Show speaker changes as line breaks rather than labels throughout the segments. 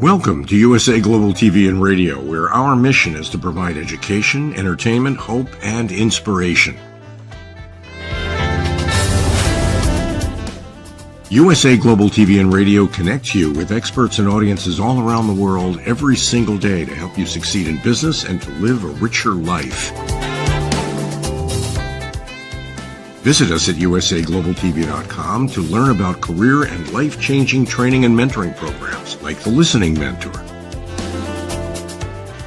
Welcome to USA Global TV and Radio, where our mission is to provide education, entertainment, hope, and inspiration. USA Global TV and Radio connects you with experts and audiences all around the world every single day to help you succeed in business and to live a richer life. Visit us at usaglobaltv.com to learn about career and life-changing training and mentoring programs like the Listening Mentor.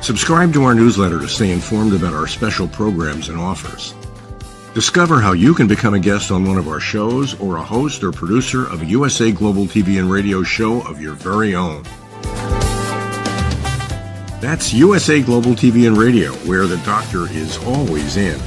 Subscribe to our newsletter to stay informed about our special programs and offers. Discover how you can become a guest on one of our shows or a host or producer of a USA Global TV and Radio show of your very own. That's USA Global TV and Radio, where the doctor is always in.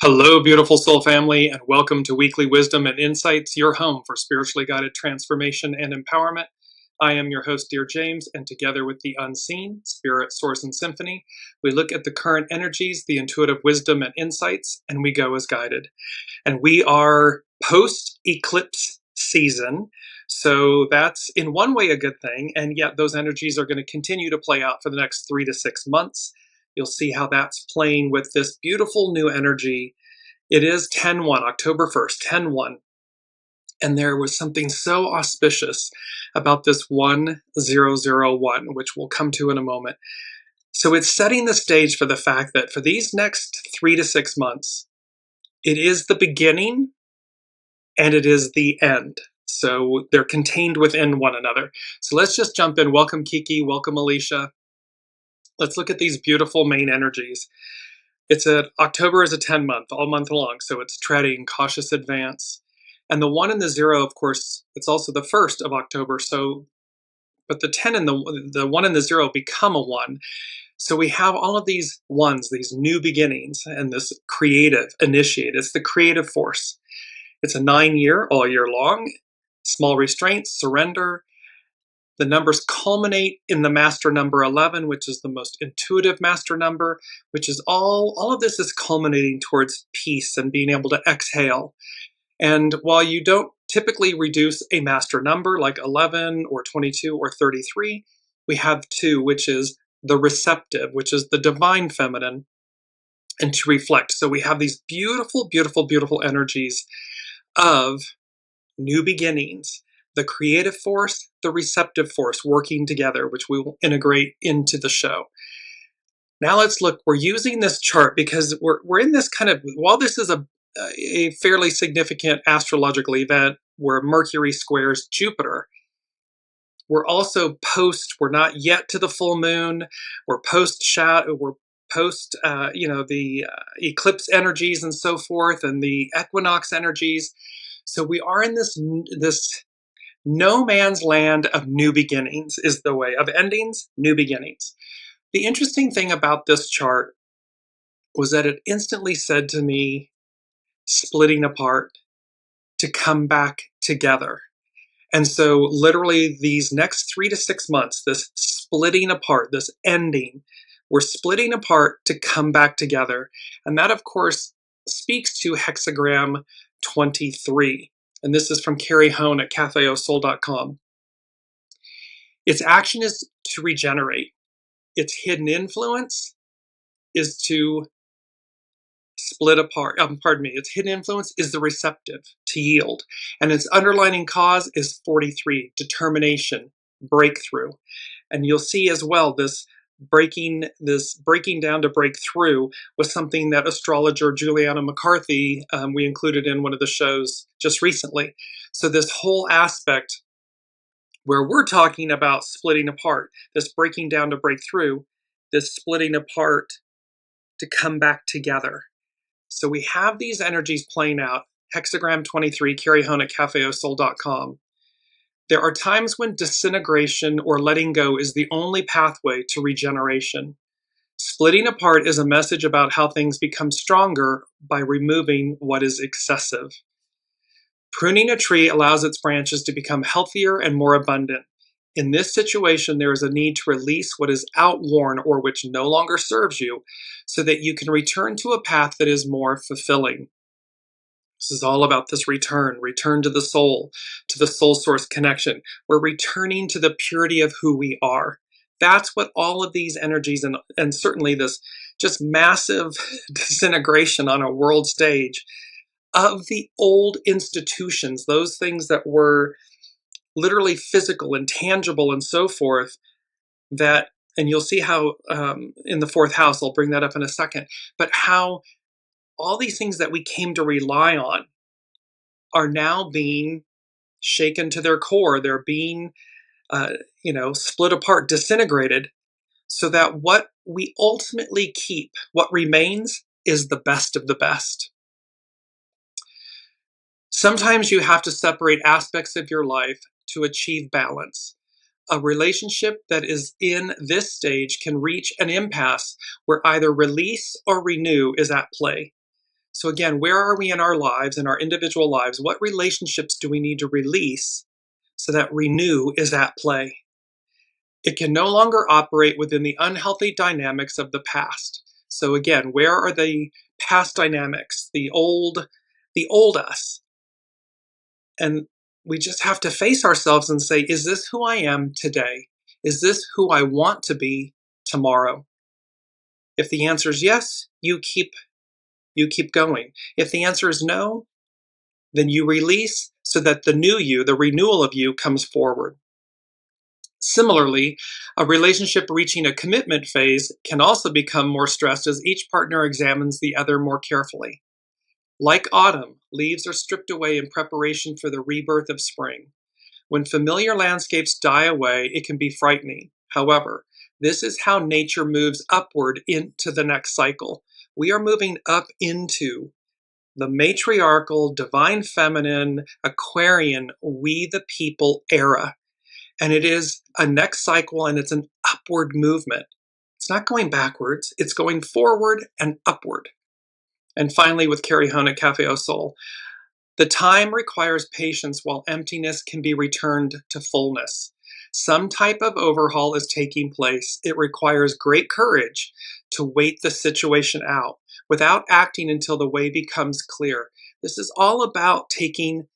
Hello, beautiful soul family, and welcome to Weekly Wisdom and Insights, your home for spiritually guided transformation and empowerment. I am your host, Dearjames, and together with the unseen, spirit, source, and symphony, we look at the current energies, the intuitive wisdom and insights, and we go as guided. And we are post-eclipse season, so that's in one way a good thing, and yet those energies are going to continue to play out for the next 3 to 6 months. You'll see how that's playing with this beautiful new energy. It is 10-1, October 1st, 10-1. And there was something so auspicious about this 1001, which we'll come to in a moment. So it's setting the stage for the fact that for these next 3 to 6 months, it is the beginning and it is the end. So they're contained within one another. So let's just jump in. Welcome, Kiki. Welcome, Alicia. Let's look at these beautiful main energies. October is a 10-month, all month long, so it's treading, cautious advance. And the 1 and the 0, of course, it's also the 1st of October, but the 10 and the 1 and the 0 become a 1. So we have all of these ones, these new beginnings, and this creative initiate. It's the creative force. It's a 9-year, all year long, small restraints, surrender. The numbers culminate in the master number 11, which is the most intuitive master number, which is all of this is culminating towards peace and being able to exhale. And while you don't typically reduce a master number like 11 or 22 or 33, we have 2, which is the receptive, which is the divine feminine, and to reflect. So we have these beautiful, beautiful, beautiful energies of new beginnings. The creative force, the receptive force working together, which we will integrate into the show. Now let's look, we're using this chart because we're in this kind of, while this is a fairly significant astrological event where Mercury squares Jupiter, we're also we're not yet to the full moon, we're post the eclipse energies and so forth, and the equinox energies. So we are in this no man's land of new beginnings is the way of endings, new beginnings. The interesting thing about this chart was that it instantly said to me, splitting apart to come back together. And so literally these next 3 to 6 months, this splitting apart, this ending, we're splitting apart to come back together. And that, of course, speaks to hexagram 23. And this is from Carrie Hone at cafeosoul.com. Its action is to regenerate. Its hidden influence is to split apart. Its hidden influence is the receptive, to yield. And its underlining cause is 43, determination, breakthrough. And you'll see as well this breaking down to break through was something that astrologer Juliana McCarthy, we included in one of the shows just recently. So this whole aspect where we're talking about splitting apart, this breaking down to break through, this splitting apart to come back together. So we have these energies playing out. Hexagram 23, Carrie Hone at cafeosol.com. There are times when disintegration or letting go is the only pathway to regeneration. Splitting apart is a message about how things become stronger by removing what is excessive. Pruning a tree allows its branches to become healthier and more abundant. In this situation, there is a need to release what is outworn or which no longer serves you, so that you can return to a path that is more fulfilling. This is all about this return to the soul source connection. We're returning to the purity of who we are. That's what all of these energies and certainly this just massive disintegration on a world stage of the old institutions, those things that were literally physical and tangible and so forth, that, and you'll see how in the fourth house, I'll bring that up in a second, but how all these things that we came to rely on are now being shaken to their core. They're being, split apart, disintegrated, so that what we ultimately keep, what remains, is the best of the best. Sometimes you have to separate aspects of your life to achieve balance. A relationship that is in this stage can reach an impasse where either release or renew is at play. So again, where are we in our lives, in our individual lives? What relationships do we need to release so that renew is at play? It can no longer operate within the unhealthy dynamics of the past. So again, where are the past dynamics, the old us? And we just have to face ourselves and say, is this who I am today? Is this who I want to be tomorrow? If the answer is yes, you keep going. If the answer is no, then you release so that the new you, the renewal of you, comes forward. Similarly, a relationship reaching a commitment phase can also become more stressed as each partner examines the other more carefully. Like autumn, leaves are stripped away in preparation for the rebirth of spring. When familiar landscapes die away, it can be frightening. However, this is how nature moves upward into the next cycle. We are moving up into the matriarchal, divine feminine, Aquarian, we the people era. And it is a next cycle, and it's an upward movement. It's not going backwards, it's going forward and upward. And finally, with Carrie Hone at Cafe Au Sol, the time requires patience while emptiness can be returned to fullness. Some type of overhaul is taking place. It requires great courage to wait the situation out without acting until the way becomes clear. This is all about taking,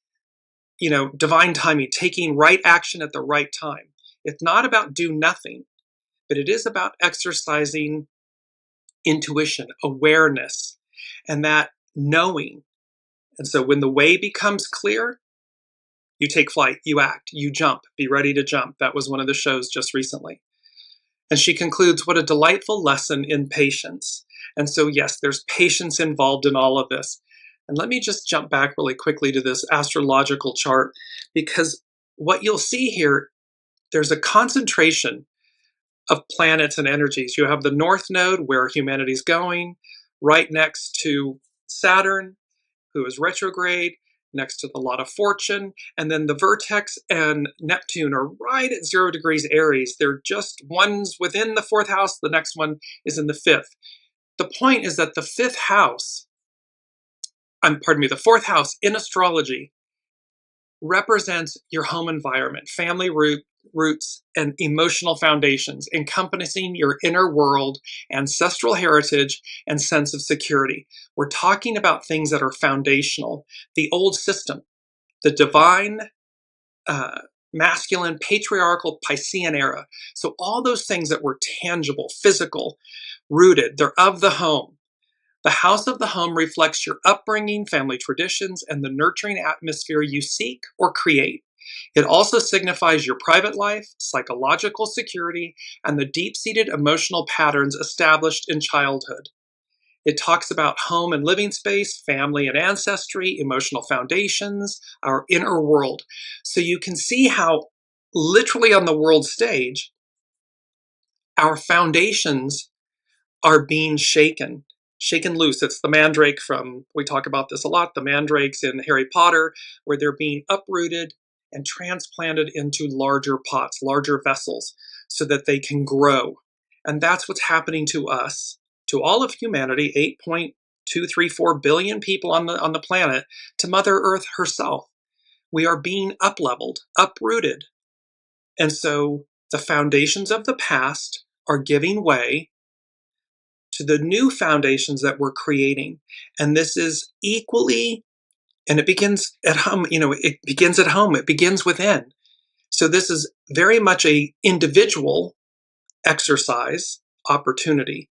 divine timing, taking right action at the right time. It's not about do nothing, but it is about exercising intuition, awareness, and that knowing. And so when the way becomes clear, you take flight, you act, you jump, be ready to jump. That was one of the shows just recently. And she concludes, what a delightful lesson in patience. And so yes, there's patience involved in all of this. And let me just jump back really quickly to this astrological chart, because what you'll see here, there's a concentration of planets and energies. You have the North Node, where humanity's going, right next to Saturn, who is retrograde, next to the lot of fortune, and then the vertex and Neptune are right at 0 degrees Aries. They're just one's within the fourth house, the next one is in the fifth. The point is that the fourth house in astrology represents your home environment, family roots, and emotional foundations, encompassing your inner world, ancestral heritage, and sense of security. We're talking about things that are foundational. The old system, the divine, masculine, patriarchal, Piscean era. So all those things that were tangible, physical, rooted, they're of the home. The house of the home reflects your upbringing, family traditions, and the nurturing atmosphere you seek or create. It also signifies your private life, psychological security, and the deep-seated emotional patterns established in childhood. It talks about home and living space, family and ancestry, emotional foundations, our inner world. So you can see how literally on the world stage, our foundations are being shaken loose. It's the mandrake from, we talk about this a lot, the mandrakes in Harry Potter, where they're being uprooted and transplanted into larger pots, larger vessels, so that they can grow. And that's what's happening to us, to all of humanity, 8.234 billion people on the planet, to Mother Earth herself. We are being up-leveled, uprooted. And so the foundations of the past are giving way to the new foundations that we're creating. And this is equally, and it begins at home, it begins at home, it begins within. So this is very much a individual exercise opportunity,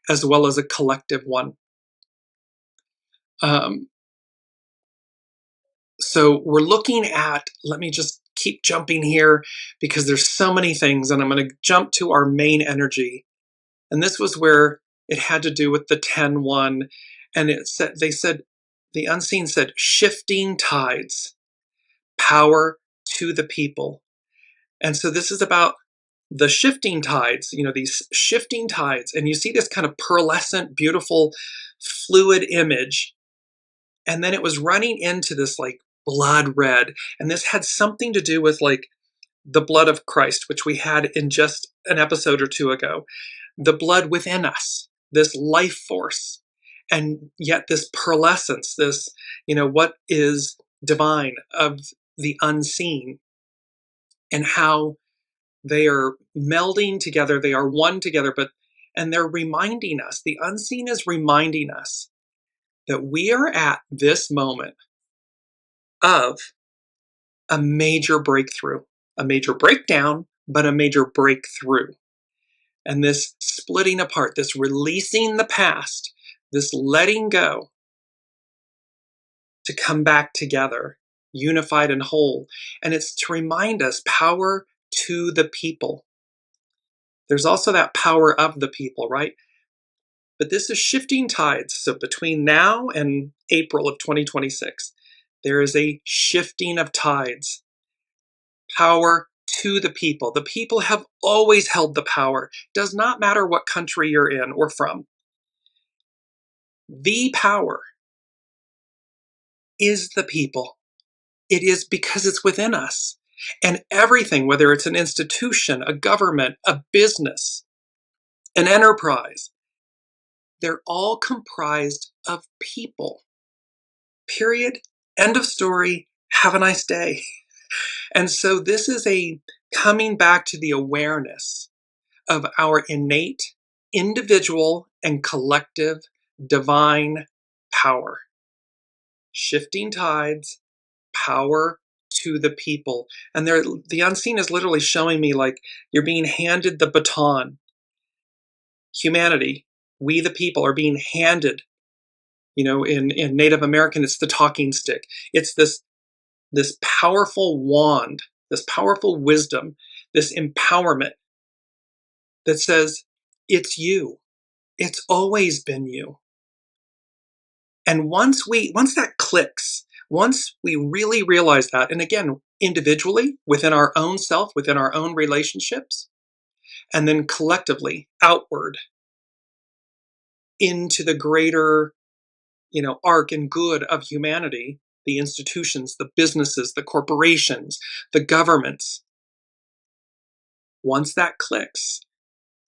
as well as a collective one. So we're looking at, let me just keep jumping here because there's so many things, and I'm going to jump to our main energy. And this was where it had to do with the 10-1, and the unseen said, shifting tides, power to the people. And so this is about the shifting tides, these shifting tides, and you see this kind of pearlescent, beautiful, fluid image. And then it was running into this like blood red, and this had something to do with like the blood of Christ, which we had in just an episode or two ago. The blood within us, this life force, and yet this pearlescence, this, what is divine of the unseen, and how they are melding together, they are one together, and they're reminding us, the unseen is reminding us that we are at this moment of a major breakthrough, a major breakdown, but a major breakthrough. And this splitting apart, this releasing the past, this letting go to come back together, unified and whole. And it's to remind us, power to the people. There's also that power of the people, right? But this is shifting tides. So between now and April of 2026, there is a shifting of tides. Power to the people. The people have always held the power. Does not matter what country you're in or from. The power is the people. It is because it's within us. And everything, whether it's an institution, a government, a business, an enterprise, they're all comprised of people. Period. End of story. Have a nice day. And so this is a coming back to the awareness of our innate, individual, and collective divine power. Shifting tides, power to the people. And the unseen is literally showing me like you're being handed the baton. Humanity, we the people, are being handed, in Native American, it's the talking stick. It's this powerful wand, this powerful wisdom, this empowerment that says, it's you. It's always been you. And once that clicks, once we really realize that, and again, individually, within our own self, within our own relationships, and then collectively, outward, into the greater, arc and good of humanity, the institutions, the businesses, the corporations, the governments. Once that clicks,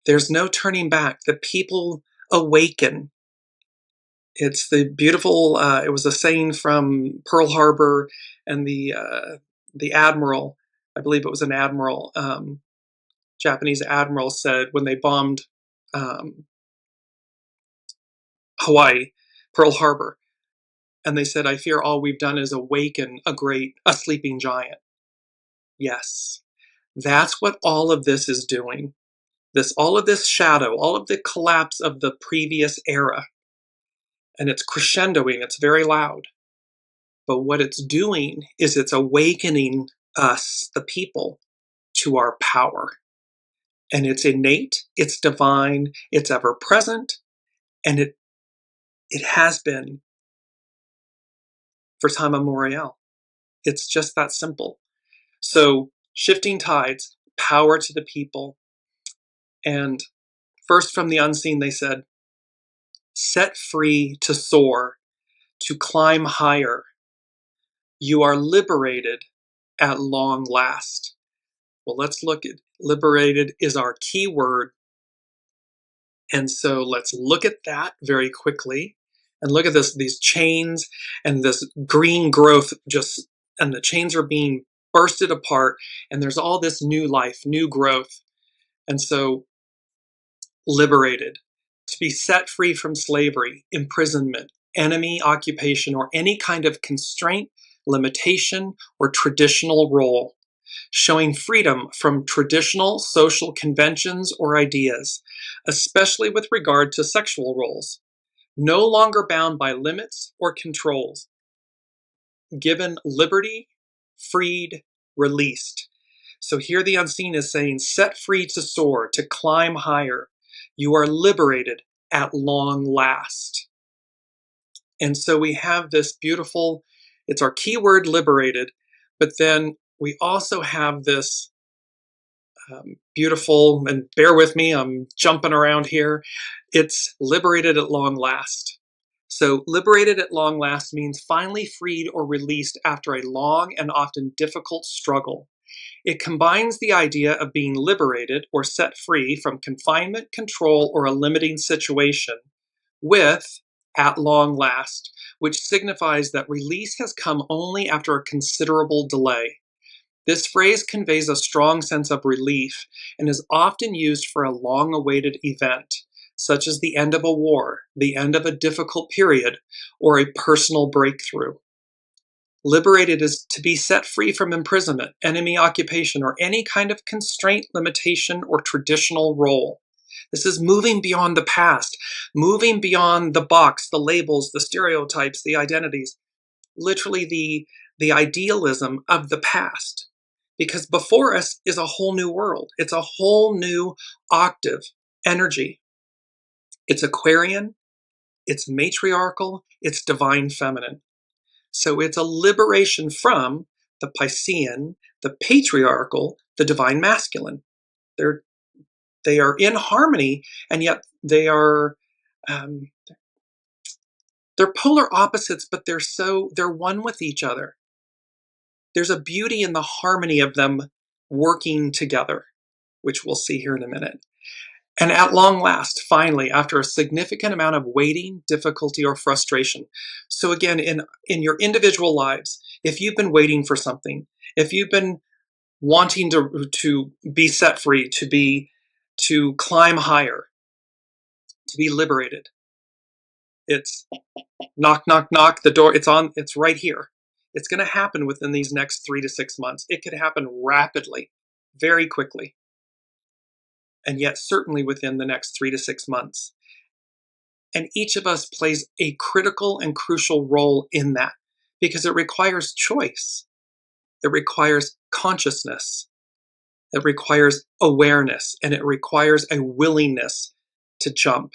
there's no turning back. The people awaken. It's the beautiful, it was a saying from Pearl Harbor, and the admiral, I believe it was an admiral, Japanese admiral, said when they bombed Hawaii, Pearl Harbor, and they said, I fear all we've done is awaken a sleeping giant. Yes, that's what all of this is doing. All of this shadow, all of the collapse of the previous era, and it's crescendoing, it's very loud. But what it's doing is it's awakening us, the people, to our power. And it's innate, it's divine, it's ever present, and it has been for time immemorial. It's just that simple. So Shifting tides, power to the people. And first from the unseen, they said, set free to soar, to climb higher. You are liberated at long last. Well, let's look at liberated is our key word. And so let's look at that very quickly and look at these chains and this green growth and the chains are being bursted apart and there's all this new life, new growth. And so liberated, to be set free from slavery, imprisonment, enemy occupation, or any kind of constraint, limitation, or traditional role. Showing freedom from traditional social conventions or ideas, especially with regard to sexual roles. No longer bound by limits or controls. Given liberty, freed, released. So here the unseen is saying, set free to soar, to climb higher. You are liberated at long last. And so we have this beautiful, it's our keyword liberated, but then we also have this beautiful, and bear with me, I'm jumping around here. It's liberated at long last. So liberated at long last means finally freed or released after a long and often difficult struggle. It combines the idea of being liberated or set free from confinement, control, or a limiting situation with at long last, which signifies that release has come only after a considerable delay. This phrase conveys a strong sense of relief and is often used for a long-awaited event, such as the end of a war, the end of a difficult period, or a personal breakthrough. Liberated is to be set free from imprisonment, enemy occupation, or any kind of constraint, limitation, or traditional role. This is moving beyond the past, moving beyond the box, the labels, the stereotypes, the identities, literally the idealism of the past. Because before us is a whole new world. It's a whole new octave energy. It's Aquarian, it's matriarchal, it's divine feminine. So it's a liberation from the Piscean, the patriarchal, the divine masculine. They are in harmony, and yet they are they're polar opposites, but they're one with each other. There's a beauty in the harmony of them working together, which we'll see here in a minute. And at long last, finally, after a significant amount of waiting, difficulty, or frustration. So again, in your individual lives, if you've been waiting for something, if you've been wanting to be set free, to climb higher, to be liberated, it's knock, knock, knock, the door, it's right here. It's going to happen within these next 3 to 6 months. It could happen rapidly, very quickly. And yet certainly within the next 3 to 6 months. And each of us plays a critical and crucial role in that because it requires choice. It requires consciousness. It requires awareness, and it requires a willingness to jump.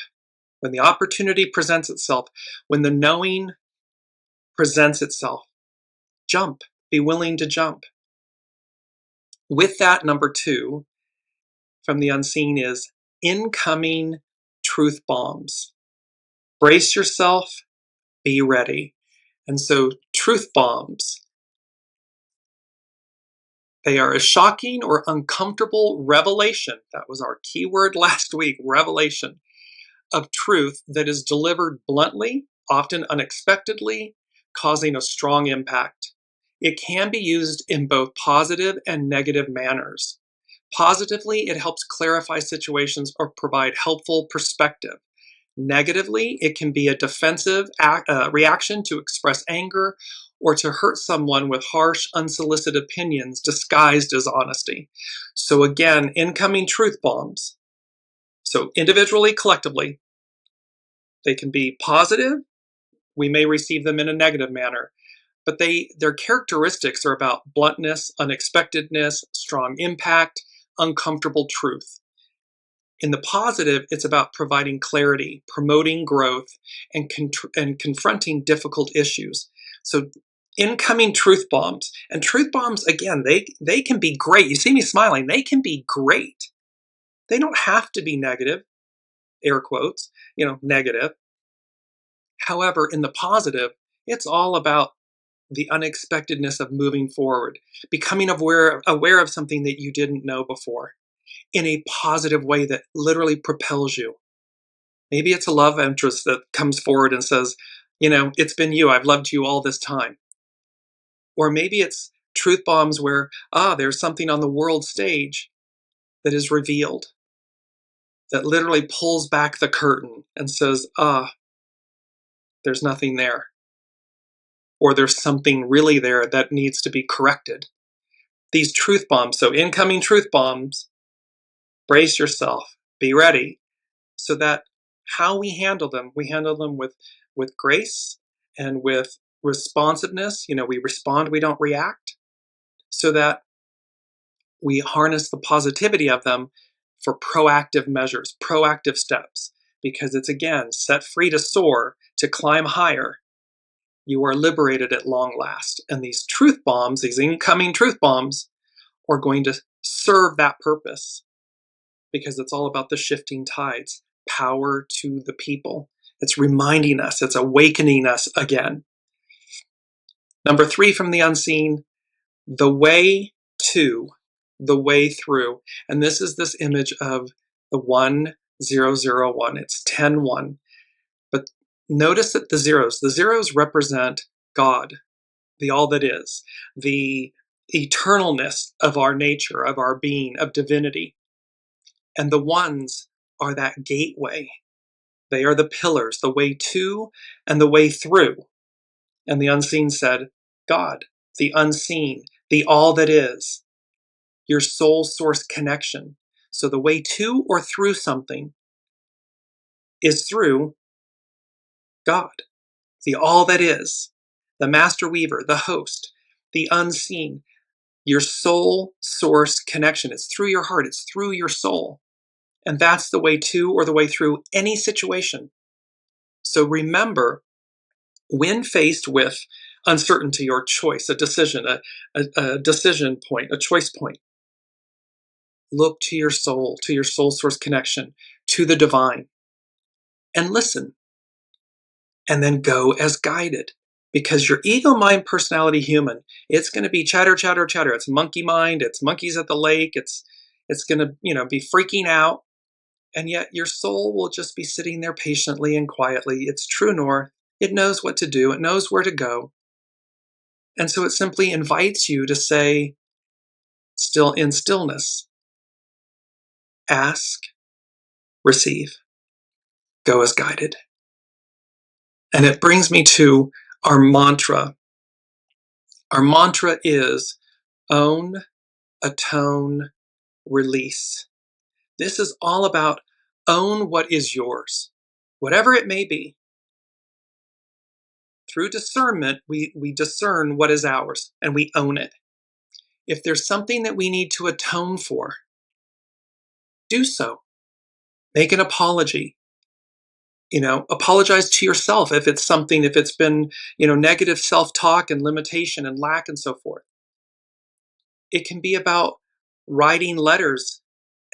When the opportunity presents itself, when the knowing presents itself, jump. Be willing to jump. With that, number 2 from the unseen is incoming truth bombs. Brace yourself, be ready. And so truth bombs, they are a shocking or uncomfortable revelation. That was our keyword last week, revelation of truth that is delivered bluntly, often unexpectedly, causing a strong impact. It can be used in both positive and negative manners. Positively, it helps clarify situations or provide helpful perspective. Negatively, it can be a defensive reaction to express anger or to hurt someone with harsh, unsolicited opinions disguised as honesty. So again, incoming truth bombs. So individually, collectively, they can be positive. We may receive them in a negative manner, but their characteristics are about bluntness, unexpectedness, strong impact, uncomfortable truth. In the positive, it's about providing clarity, promoting growth, and confronting difficult issues. So incoming truth bombs. And truth bombs, again, they can be great. You see me smiling. They can be great. They don't have to be negative, air quotes, negative. However, in the positive, it's all about the unexpectedness of moving forward, becoming aware of something that you didn't know before in a positive way that literally propels you. Maybe it's a love interest that comes forward and says, it's been you. I've loved you all this time. Or maybe it's truth bombs where, there's something on the world stage that is revealed, that literally pulls back the curtain and says, there's nothing there. Or there's something really there that needs to be corrected. These truth bombs, so incoming truth bombs, brace yourself, be ready, so that how we handle them with grace and with responsiveness. We respond, we don't react, so that we harness the positivity of them for proactive measures, proactive steps, because it's, again, set free to soar, to climb higher. You are liberated at long last. And these truth bombs, these incoming truth bombs, are going to serve that purpose, because it's all about the shifting tides, power to the people. It's reminding us, it's awakening us again. Number 3 from the unseen, the way to, the way through. And this is this image of the 1001. It's 10-1. But notice that the zeros represent God, the all that is, the eternalness of our nature, of our being, of divinity. And the ones are that gateway. They are the pillars, the way to and the way through. And the unseen said, God, the unseen, the all that is, your soul source connection. So the way to or through something is through God, the all that is, the master weaver, the host, the unseen, your soul source connection. It's through your heart, it's through your soul. And that's the way to or the way through any situation. So remember, when faced with uncertainty or choice, a decision, a decision point, a choice point, look to your soul source connection, to the divine, and listen. And then go as guided. Because your ego, mind, personality, human, it's going to be chatter, chatter, chatter. It's monkey mind. It's monkeys at the lake. It's going to, be freaking out. And yet your soul will just be sitting there patiently and quietly. It's true north. It knows what to do. It knows where to go. And so it simply invites you to say, still in stillness, ask, receive, go as guided. And it brings me to our mantra. Our mantra is own, atone, release. This is all about own what is yours, whatever it may be. Through discernment, we discern what is ours and we own it. If there's something that we need to atone for, do so. Make an apology. Apologize to yourself if it's something, if it's been, negative self-talk and limitation and lack and so forth. It can be about writing letters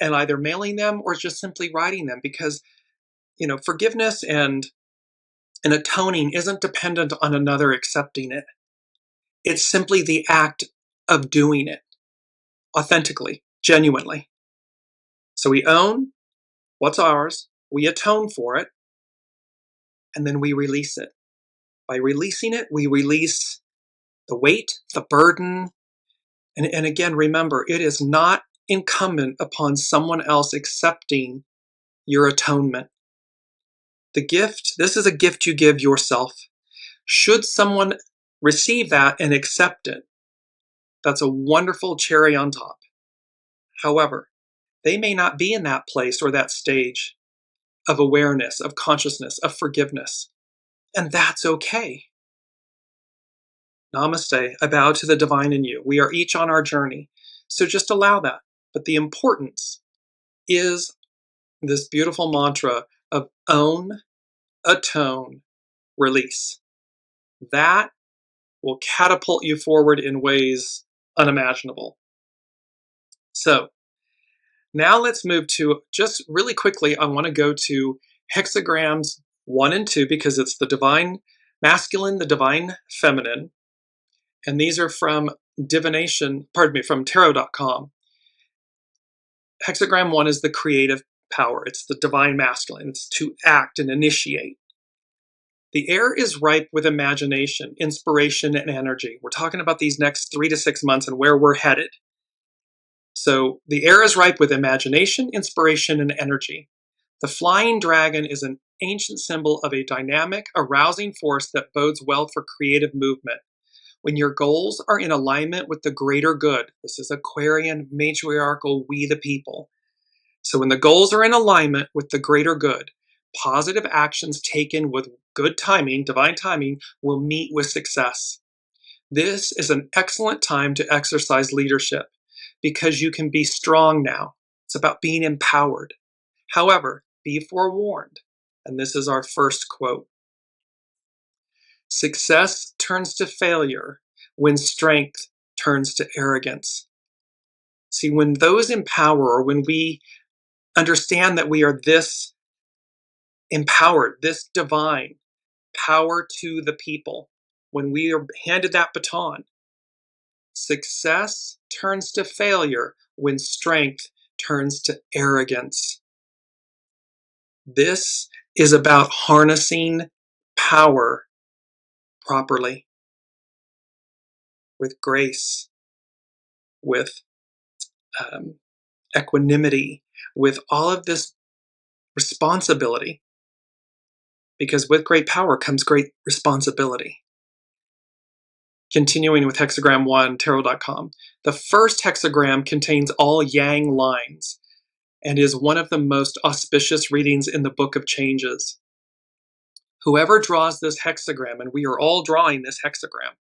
and either mailing them or just simply writing them, because, forgiveness and atoning isn't dependent on another accepting it. It's simply the act of doing it authentically, genuinely. So we own what's ours, we atone for it, and then we release it. By releasing it, we release the weight, the burden. And again, remember, it is not incumbent upon someone else accepting your atonement. The gift, this is a gift you give yourself. Should someone receive that and accept it, that's a wonderful cherry on top. However, they may not be in that place or that stage of awareness, of consciousness, of forgiveness. And that's okay. Namaste. I bow to the divine in you. We are each on our journey. So just allow that. But the importance is this beautiful mantra of own, atone, release. That will catapult you forward in ways unimaginable. So now let's move to, just really quickly, I want to go to hexagrams 1 and 2 because it's the divine masculine, the divine feminine, and these are from from tarot.com. Hexagram 1 is the creative power. It's the divine masculine. It's to act and initiate. The air is ripe with imagination, inspiration, and energy. We're talking about these next 3 to 6 months and where we're headed. So the air is ripe with imagination, inspiration, and energy. The flying dragon is an ancient symbol of a dynamic, arousing force that bodes well for creative movement. When your goals are in alignment with the greater good, this is Aquarian, matriarchal, we the people. So when the goals are in alignment with the greater good, positive actions taken with good timing, divine timing, will meet with success. This is an excellent time to exercise leadership because you can be strong now. It's about being empowered. However, be forewarned. And this is our first quote. Success turns to failure when strength turns to arrogance. See, when those empower, or when we understand that we are this empowered, this divine power to the people, when we are handed that baton, success turns to failure when strength turns to arrogance. This is about harnessing power properly, with grace, with equanimity, with all of this responsibility, because with great power comes great responsibility. Continuing with hexagram 1, tarot.com. The first hexagram contains all yang lines and is one of the most auspicious readings in the Book of Changes. Whoever draws this hexagram, and we are all drawing this hexagram,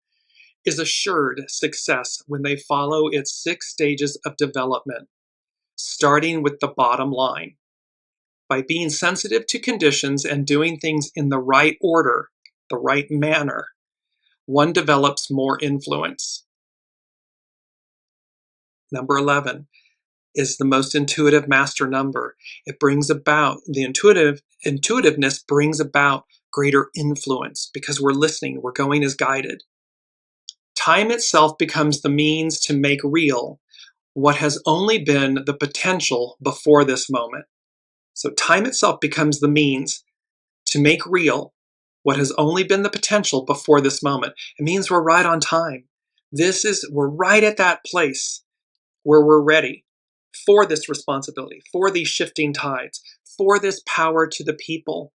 is assured success when they follow its 6 stages of development, starting with the bottom line. By being sensitive to conditions and doing things in the right order, the right manner, one develops more influence. Number 11 is the most intuitive master number. It brings about, the intuitiveness brings about greater influence because we're listening, we're going as guided. Time itself becomes the means to make real what has only been the potential before this moment. So time itself becomes the means to make real what has only been the potential before this moment. It means we're right on time. We're right at that place where we're ready for this responsibility, for these shifting tides, for this power to the people.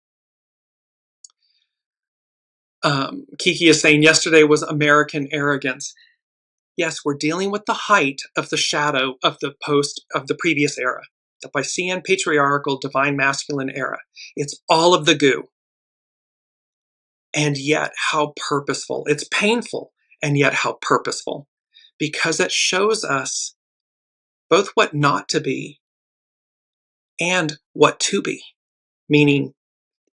Kiki is saying yesterday was American arrogance. Yes, we're dealing with the height of the shadow of the previous era, the Piscean, patriarchal, divine masculine era. It's all of the goo. And yet how purposeful. It's painful, and yet how purposeful. Because it shows us both what not to be and what to be. Meaning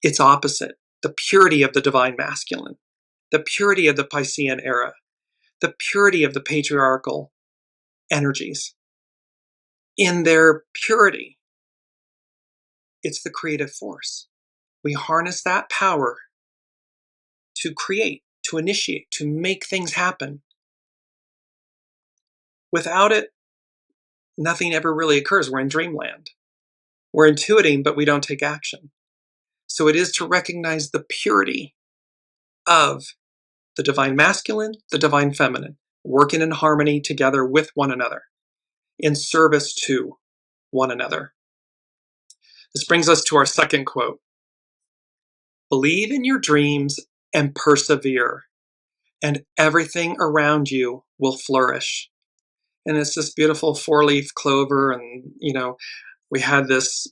its opposite. The purity of the divine masculine. The purity of the Piscean era. The purity of the patriarchal energies. In their purity, it's the creative force. We harness that power to create, to initiate, to make things happen. Without it, nothing ever really occurs. We're in dreamland. We're intuiting, but we don't take action. So it is to recognize the purity of the divine masculine, the divine feminine, working in harmony together with one another, in service to one another. This brings us to our second quote. Believe in your dreams and persevere, and everything around you will flourish. And it's this beautiful 4-leaf clover, and we had this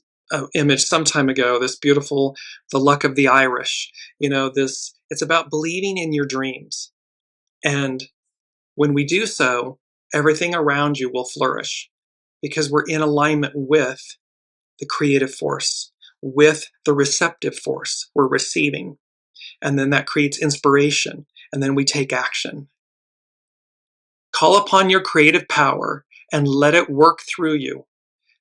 image some time ago, this beautiful, the luck of the Irish. It's about believing in your dreams. And when we do so, everything around you will flourish because we're in alignment with the creative force, with the receptive force we're receiving. And then that creates inspiration. and then we take action. Call upon your creative power and let it work through you.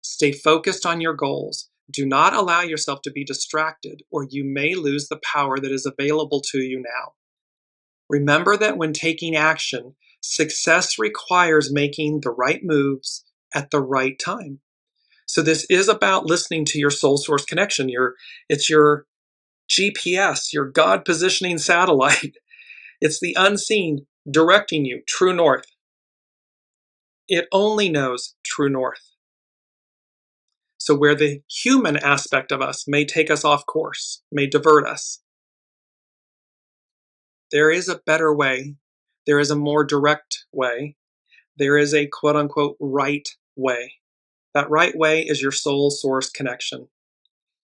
Stay focused on your goals. Do not allow yourself to be distracted, or you may lose the power that is available to you now. Remember that when taking action, success requires making the right moves at the right time. So this is about listening to your soul source connection. It's your GPS, your God positioning satellite. It's the unseen directing you true north. It only knows true north. So where the human aspect of us may take us off course, may divert us, there is a better way. There is a more direct way. There is a quote unquote right way. That right way is your soul source connection.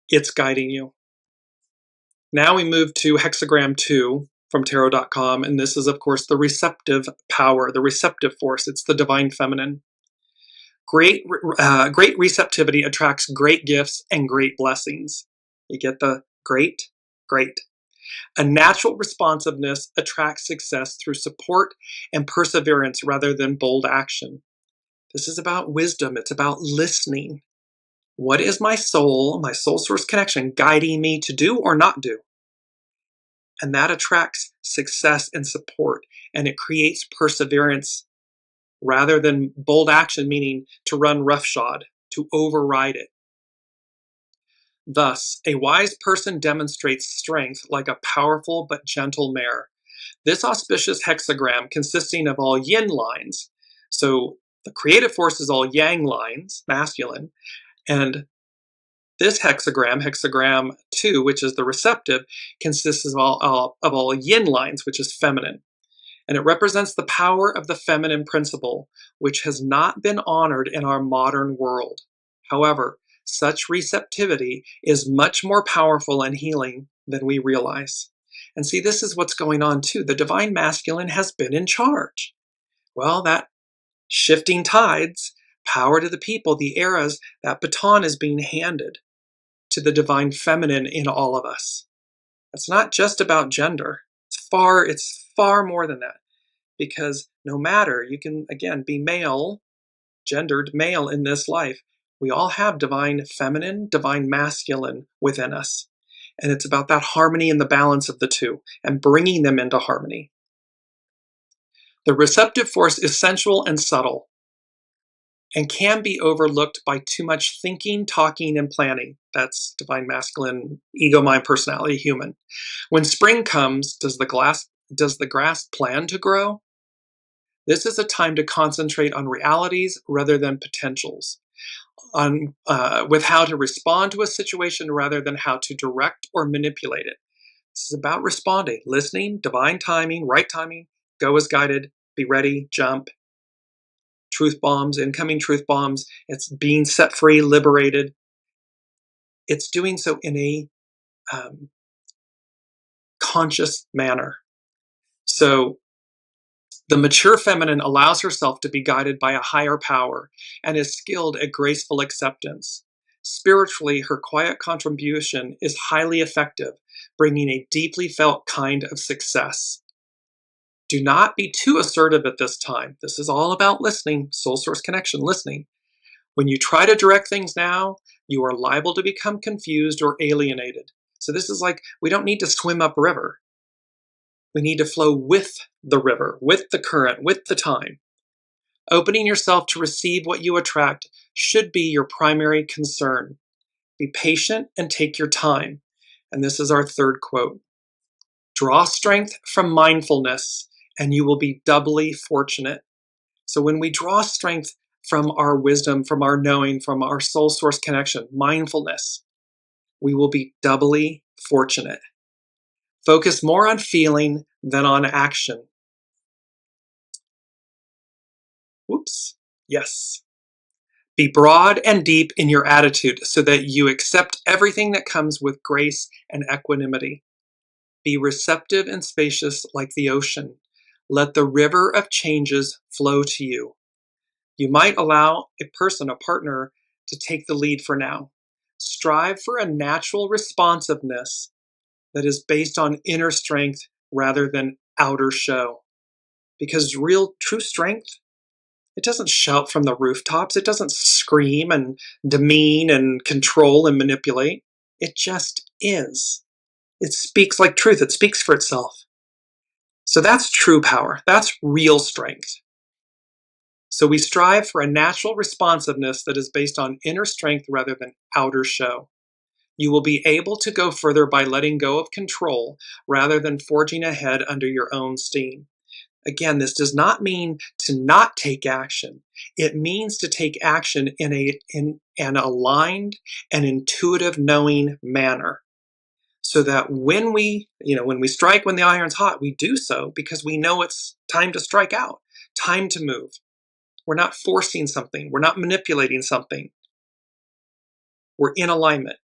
It's guiding you. Now we move to hexagram 2 from tarot.com, and this is, of course, the receptive power, the receptive force. It's the divine feminine. Great receptivity attracts great gifts and great blessings. You get the great? Great. A natural responsiveness attracts success through support and perseverance rather than bold action. This is about wisdom. It's about listening. What is my soul source connection, guiding me to do or not do? And that attracts success and support, and it creates perseverance rather than bold action, meaning to run roughshod, to override it. Thus, a wise person demonstrates strength like a powerful but gentle mare. This auspicious hexagram, consisting of all yin lines, so the creative force is all yang lines, masculine, and this hexagram 2, which is the receptive, consists of all yin lines, which is feminine. And it represents the power of the feminine principle, which has not been honored in our modern world. However, such receptivity is much more powerful and healing than we realize. And see, this is what's going on too. The divine masculine has been in charge. Well, that shifting tides, power to the people, the eras, that baton is being handed to the divine feminine in all of us. It's not just about gender. It's far more than that. Because no matter, you can, again, be male, gendered male in this life, we all have divine feminine, divine masculine within us. And it's about that harmony and the balance of the two and bringing them into harmony. The receptive force is sensual and subtle and can be overlooked by too much thinking, talking, and planning. That's divine masculine, ego, mind, personality, human. When spring comes, does the grass plan to grow? This is a time to concentrate on realities rather than potentials, with how to respond to a situation rather than how to direct or manipulate it. This is about responding, listening, divine timing, right timing, go as guided, be ready, jump. Truth bombs, incoming truth bombs. It's being set free, liberated. It's doing so in a conscious manner. So the mature feminine allows herself to be guided by a higher power and is skilled at graceful acceptance. Spiritually, her quiet contribution is highly effective, bringing a deeply felt kind of success. Do not be too assertive at this time. This is all about listening, soul source connection, listening. When you try to direct things now, you are liable to become confused or alienated. So this is like, we don't need to swim upriver. We need to flow with the river, with the current, with the time. Opening yourself to receive what you attract should be your primary concern. Be patient and take your time. And this is our third quote. Draw strength from mindfulness, and you will be doubly fortunate. So when we draw strength from our wisdom, from our knowing, from our soul source connection, mindfulness, we will be doubly fortunate. Focus more on feeling than on action. Whoops. Yes. Be broad and deep in your attitude so that you accept everything that comes with grace and equanimity. Be receptive and spacious like the ocean. Let the river of changes flow to you. You might allow a person, a partner, to take the lead for now. Strive for a natural responsiveness that is based on inner strength rather than outer show. Because real, true strength, it doesn't shout from the rooftops. It doesn't scream and demean and control and manipulate. It just is. It speaks like truth. It speaks for itself. So that's true power. That's real strength. So we strive for a natural responsiveness that is based on inner strength rather than outer show. You will be able to go further by letting go of control rather than forging ahead under your own steam. Again, this does not mean to not take action. It means to take action in an aligned and intuitive knowing manner. So that when we strike when the iron's hot, we do so because we know it's time to strike out, time to move. We're not forcing something. We're not manipulating something. We're in alignment.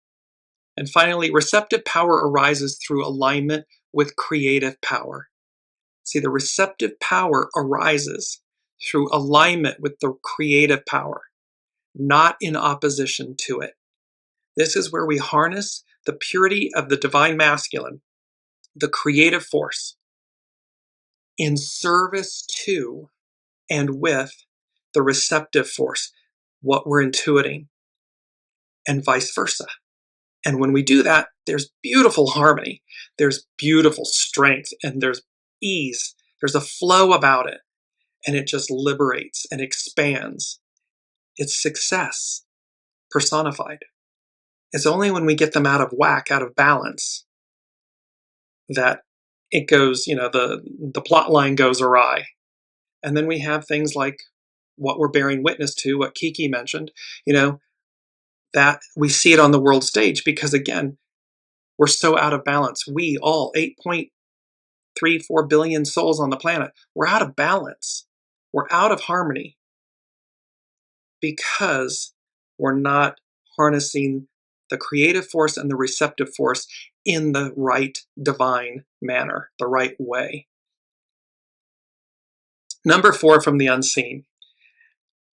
And finally, receptive power arises through alignment with creative power. See, the receptive power arises through alignment with the creative power, not in opposition to it. This is where we harness the purity of the divine masculine, the creative force, in service to and with the receptive force, what we're intuiting, and vice versa. And when we do that, there's beautiful harmony, there's beautiful strength, and there's ease. There's a flow about it, and it just liberates and expands. It's success personified. It's only when we get them out of whack, out of balance, that it goes, the plot line goes awry. And then we have things like what we're bearing witness to, what Kiki mentioned, that we see it on the world stage because, again, we're so out of balance. We all, 8.34 billion souls on the planet, we're out of balance. We're out of harmony because we're not harnessing the creative force and the receptive force in the right divine manner, the right way. Number 4 from the unseen.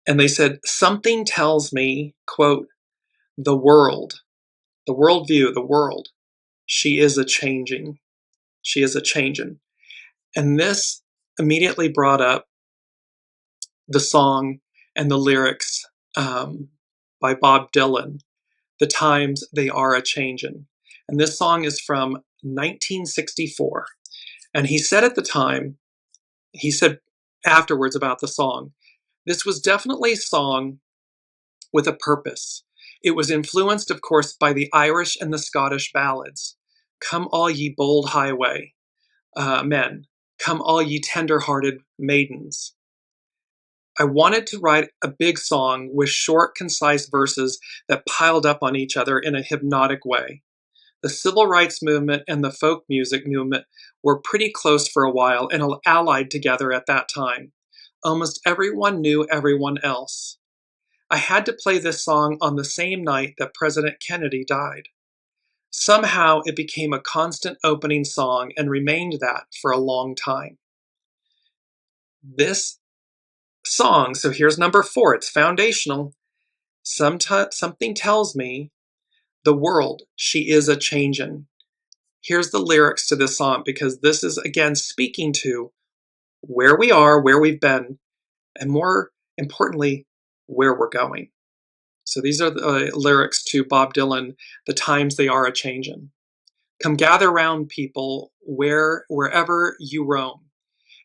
And they said, something tells me, quote, the world, the worldview, the world, she is a changing. She is a changin'. And this immediately brought up the song and the lyrics by Bob Dylan, The Times They Are a Changin'. And this song is from 1964. And he said at the time, he said afterwards about the song, this was definitely a song with a purpose. It was influenced, of course, by the Irish and the Scottish ballads. Come all ye bold highway men, come all ye tender-hearted maidens. I wanted to write a big song with short, concise verses that piled up on each other in a hypnotic way. The civil rights movement and the folk music movement were pretty close for a while and allied together at that time. Almost everyone knew everyone else. I had to play this song on the same night that President Kennedy died. Somehow it became a constant opening song and remained that for a long time. This song, so here's number 4, it's foundational. Something tells me the world, she is a changin'. Here's the lyrics to this song, because this is, again, speaking to where we are, where we've been, and more importantly, where we're going. So these are the lyrics to Bob Dylan, The Times They Are a Changin'. Come gather round, people, wherever you roam,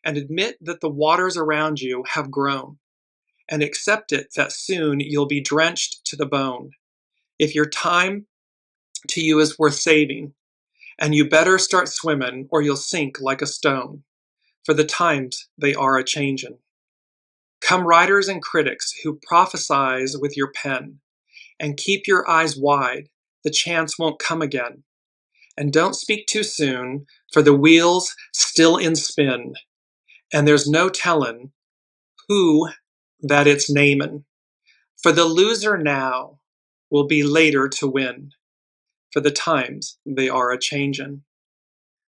and admit that the waters around you have grown, and accept it that soon you'll be drenched to the bone. If your time to you is worth saving, and you better start swimming or you'll sink like a stone, for the times they are a changin'. Come writers and critics who prophesize with your pen, and keep your eyes wide, the chance won't come again. And don't speak too soon, for the wheel's still in spin, and there's no tellin' who that it's namin'. For the loser now will be later to win, for the times they are a changin'.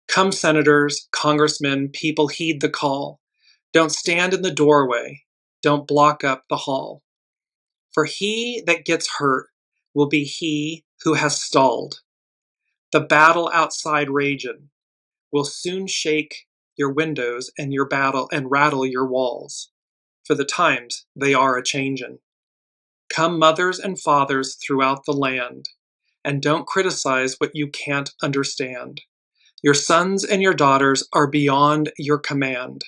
Come senators, congressmen, people heed the call. Don't stand in the doorway, don't block up the hall. For he that gets hurt will be he who has stalled. The battle outside ragin' will soon shake your windows and your battle and rattle your walls. For the times they are a-changin'. Come mothers and fathers throughout the land, and don't criticize what you can't understand. Your sons and your daughters are beyond your command.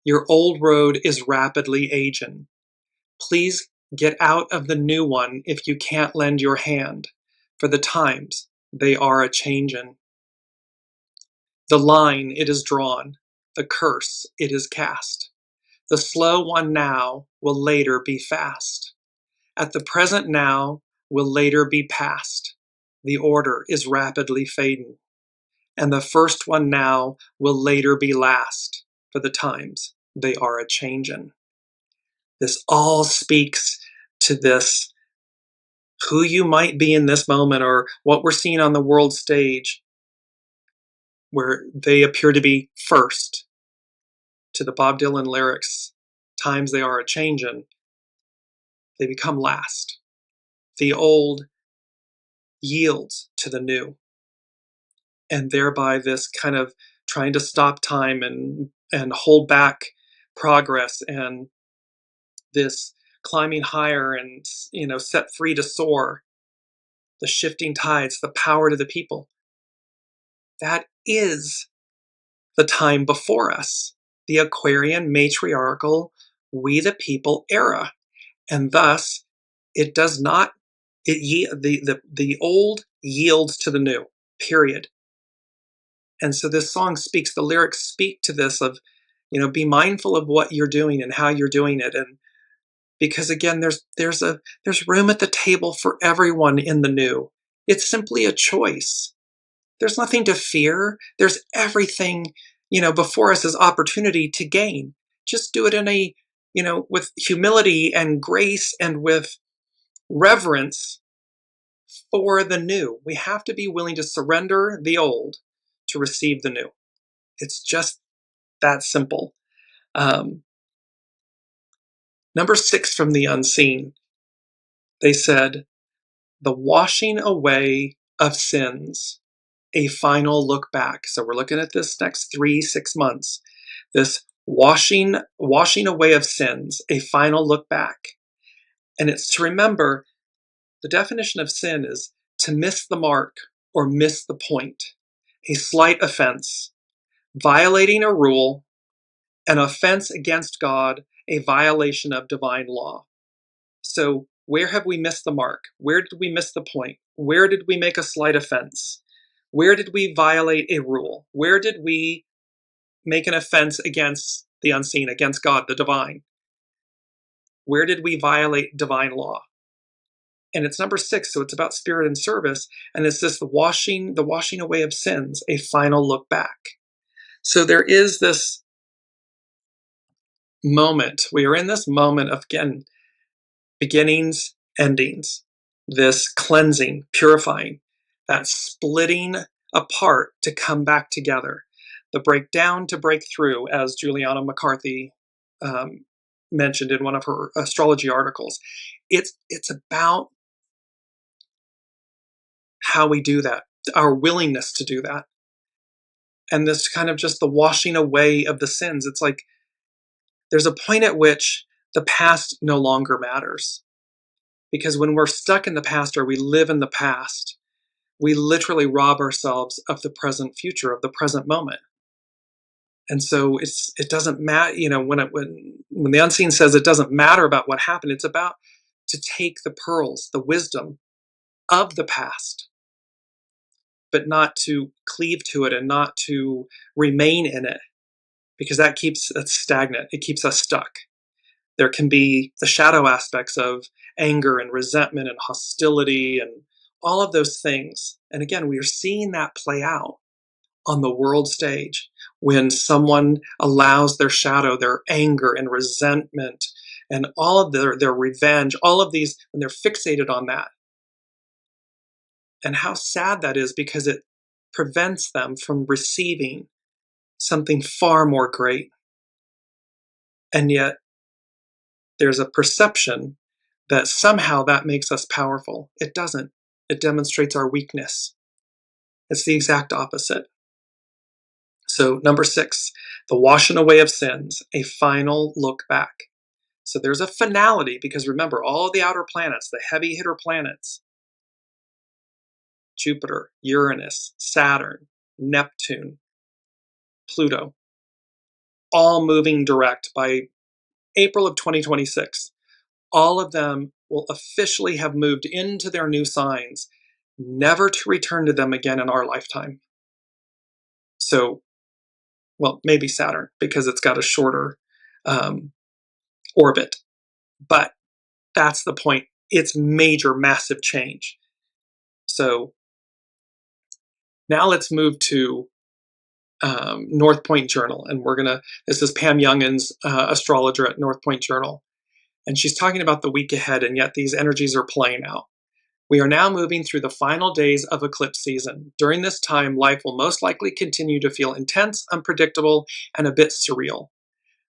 Your old road is rapidly aging. Please get out of the new one if you can't lend your hand, for the times they are a-changin'. The line it is drawn, the curse it is cast. The slow one now will later be fast. At the present now will later be past. The order is rapidly fading. And the first one now will later be last, for the times they are a-changin'. This all speaks to this, who you might be in this moment, or what we're seeing on the world stage, where they appear to be first. To the Bob Dylan lyrics, times they are a-changin', they become last. The old yields to the new. And thereby this kind of trying to stop time and hold back progress, and this climbing higher and, set free to soar, the shifting tides, the power to the people. That is the time before us, the Aquarian matriarchal we the people era. And thus it does not, the old yields to the new, period. And so this song speaks, the lyrics speak to this of, be mindful of what you're doing and how you're doing it. And because again, there's room at the table for everyone in the new. It's simply a choice. There's nothing to fear. There's everything, before us as opportunity to gain. Just do it in a, with humility and grace and with reverence for the new. We have to be willing to surrender the old to receive the new. It's just that simple. Number 6 from the unseen. They said, the washing away of sins, a final look back. So we're looking at this next 3-6 months. This washing away of sins, a final look back. And it's to remember, the definition of sin is to miss the mark or miss the point. A slight offense, violating a rule, an offense against God, a violation of divine law. So where have we missed the mark? Where did we miss the point? Where did we make a slight offense? Where did we violate a rule? Where did we make an offense against the unseen, against God, the divine? Where did we violate divine law? And it's number 6, so it's about spirit and service, and it's this the washing away of sins, a final look back. So there is this moment, we are in this moment of, again, beginnings, endings, this cleansing, purifying, that splitting apart to come back together, the breakdown to break through, as Juliana McCarthy mentioned in one of her astrology articles. It's about how we do that, our willingness to do that. And this kind of just the washing away of the sins. It's like there's a point at which the past no longer matters. Because when we're stuck in the past or we live in the past, we literally rob ourselves of the present future, of the present moment. And so it doesn't matter, when the unseen says it doesn't matter about what happened, it's about to take the pearls, the wisdom of the past, but not to cleave to it and not to remain in it, because that keeps us stagnant. It keeps us stuck. There can be the shadow aspects of anger and resentment and hostility and all of those things. And again, we are seeing that play out on the world stage when someone allows their shadow, their anger and resentment and all of their revenge, all of these, when they're fixated on that. And how sad that is, because it prevents them from receiving something far more great. And yet there's a perception that somehow that makes us powerful. It doesn't. It demonstrates our weakness. It's the exact opposite. So number 6, the washing away of sins, a final look back. So there's a finality, because remember, all of the outer planets, the heavy hitter planets, Jupiter, Uranus, Saturn, Neptune, Pluto, all moving direct by April of 2026. All of them will officially have moved into their new signs, never to return to them again in our lifetime. So, well, maybe Saturn, because it's got a shorter orbit. But that's the point. It's major, massive change. So now let's move to North Point Journal. And this is Pam Youngin's astrologer at North Point Journal. And she's talking about the week ahead, and yet these energies are playing out. We are now moving through the final days of eclipse season. During this time, life will most likely continue to feel intense, unpredictable, and a bit surreal.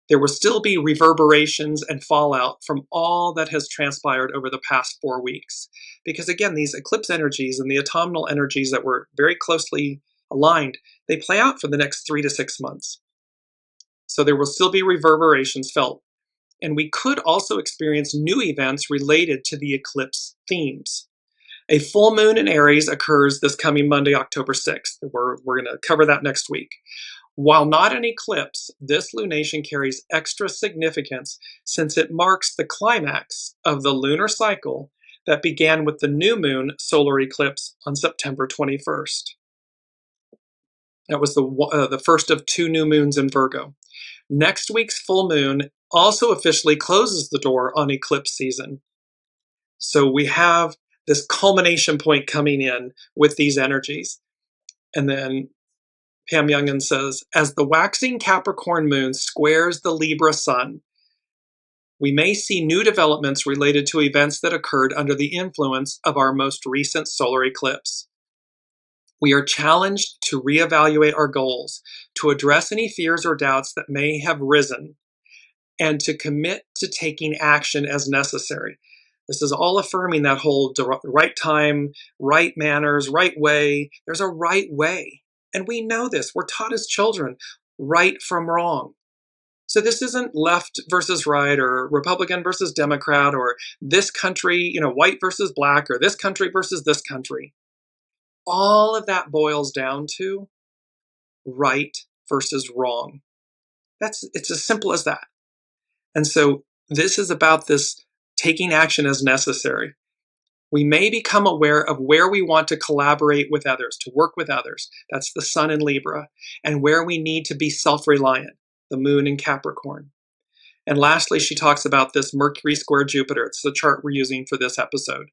There will still be reverberations and fallout from all that has transpired over the past 4 weeks. Because again, these eclipse energies and the autumnal energies that were very closely aligned, they play out for the next 3 to 6 months. So there will still be reverberations felt. And we could also experience new events related to the eclipse themes. A full moon in Aries occurs this coming Monday, October 6th. We're going to cover that next week. While not an eclipse, this lunation carries extra significance since it marks the climax of the lunar cycle that began with the new moon solar eclipse on September 21st. That was the first of 2 new moons in Virgo. Next week's full moon also officially closes the door on eclipse season. So we have this culmination point coming in with these energies. And then Pam Youngin says, as the waxing Capricorn moon squares the Libra sun, we may see new developments related to events that occurred under the influence of our most recent solar eclipse. We are challenged to reevaluate our goals, to address any fears or doubts that may have risen, and to commit to taking action as necessary. This is all affirming that whole right time, right manners, right way. There's a right way. And we know this. We're taught as children, right from wrong. So this isn't left versus right or Republican versus Democrat or this country, white versus black or this country versus this country. All of that boils down to right versus wrong. It's as simple as that. And so this is about this taking action as necessary. We may become aware of where we want to collaborate with others, to work with others. That's the sun in Libra. And where we need to be self-reliant, the moon in Capricorn. And lastly, she talks about this Mercury square Jupiter. It's the chart we're using for this episode.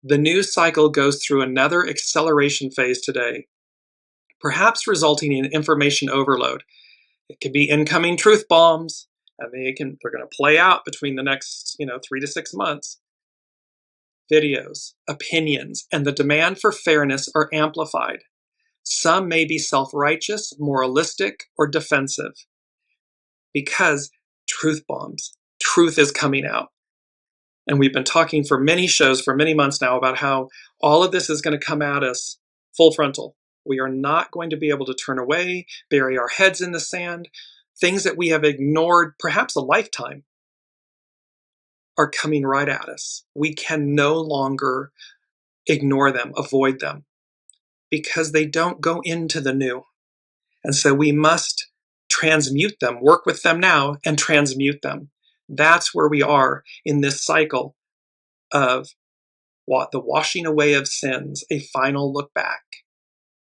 The news cycle goes through another acceleration phase today, perhaps resulting in information overload. It could be incoming truth bombs, and they're going to play out between the next 3 to 6 months. Videos, opinions, and the demand for fairness are amplified. Some may be self-righteous, moralistic, or defensive because truth bombs. Truth is coming out. And we've been talking for many shows for many months now about how all of this is going to come at us full frontal. We are not going to be able to turn away, bury our heads in the sand. Things that we have ignored perhaps a lifetime are coming right at us. We can no longer ignore them, avoid them, because they don't go into the new. And so we must transmute them, work with them now and transmute them. That's where we are in this cycle of the washing away of sins, a final look back.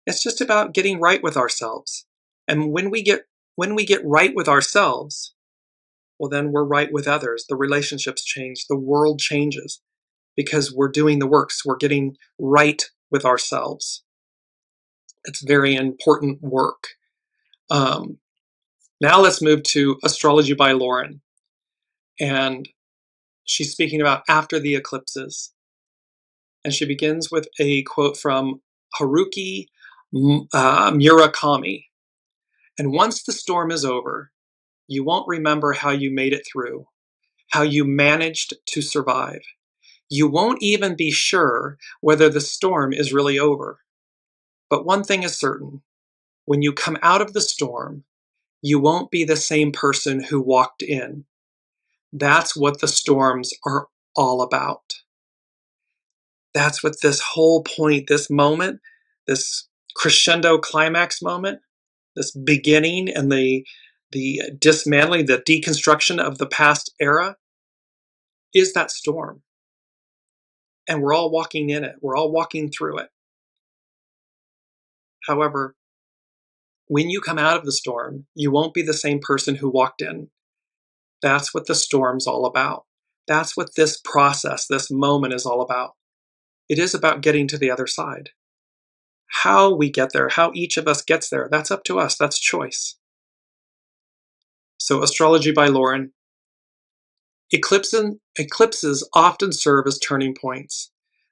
It's just about getting right with ourselves. And when we get right with ourselves, well, then we're right with others. The relationships change. The world changes because we're doing the works. We're getting right with ourselves. It's very important work. Now let's move to Astrology by Lauren. And she's speaking about after the eclipses. And she begins with a quote from Haruki Murakami. And once the storm is over, you won't remember how you made it through, how you managed to survive. You won't even be sure whether the storm is really over. But one thing is certain, When you come out of the storm, you won't be the same person who walked in. That's what the storms are all about. That's what this whole point, this moment, this crescendo climax moment, this beginning and the dismantling, the deconstruction of the past era is that storm. And we're all walking in it. We're all walking through it. However, when you come out of the storm, you won't be the same person who walked in. That's what the storm's all about. That's what this process, this moment is all about. It is about getting to the other side. How we get there, how each of us gets there, that's up to us. That's choice. So, Astrology by Lauren. Eclipses often serve as turning points.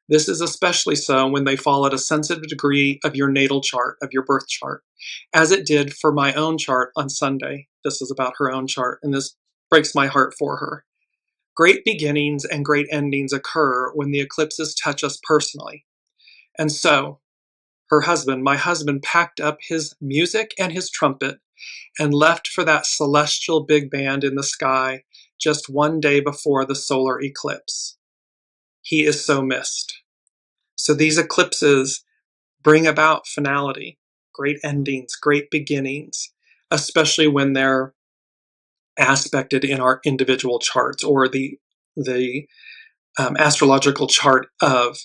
This is especially so when they fall at a sensitive degree of your natal chart, of your birth chart, as it did for my own chart on Sunday. This is about her own chart, and this breaks my heart for her. Great beginnings and great endings occur when the eclipses touch us personally. And so, my husband, packed up his music and his trumpet and left for that celestial big band in the sky just one day before the solar eclipse. He is so missed. So these eclipses bring about finality, great endings, great beginnings, especially when they're aspected in our individual charts or the astrological chart of